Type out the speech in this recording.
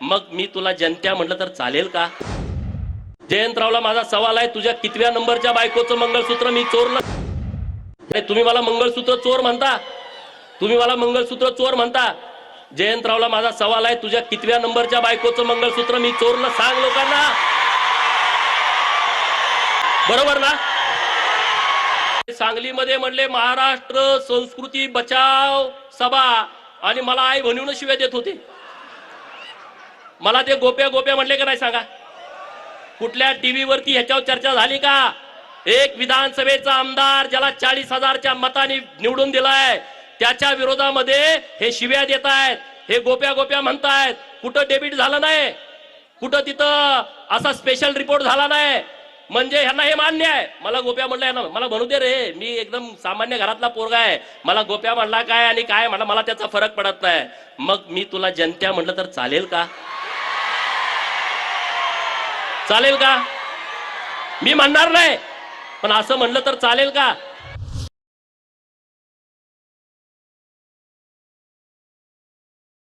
मग मी तुला जनत्या म्हटलं तर चालेल का? जयंतरावला माझा सवाल आहे, तुझ्या कितव्या नंबरच्या बायकोचं मंगळसूत्र मी चोरलं? तुम्ही मला मंगळसूत्र चोर म्हणता, तुम्ही मला मंगळसूत्र चोर म्हणता. जयंतरावला माझा सवाल आहे, तुझ्या कितव्या नंबरच्या बायकोचं मंगळसूत्र मी चोरलं? सांग लोकांना. बरोबर ना? सांगलीमध्ये म्हणले महाराष्ट्र संस्कृती बचाव सभा आणि मला आई म्हणून शिव्या देत होते. मला ते गोप्या गोप्या म्हणले का नाही सांगा? कुठल्या टीव्ही वरती ह्याच्यावर चर्चा झाली का? एक विधानसभेचा आमदार ज्याला 40,000च्या मताने निवडून दिलाय त्याच्या विरोधामध्ये हे शिव्या देत आहेत, हे गोप्या गोप्या म्हणतायत. कुठं डेबिट झालं नाही, कुठं तिथं असा स्पेशल रिपोर्ट झाला नाही. म्हणजे ह्यांना हे मान्य आहे. मला गोप्या म्हणलं, यांना मला म्हणू दे रे, मी एकदम सामान्य घरातला पोरगा आहे. मला गोप्या म्हणला काय आणि काय म्हणला मला त्याचा फरक पडत नाही. मग मी तुला जनत्या म्हटलं तर चालेल का? चालेल का? मी म्हणणार नाही, पण असं म्हणलं तर चालेल का?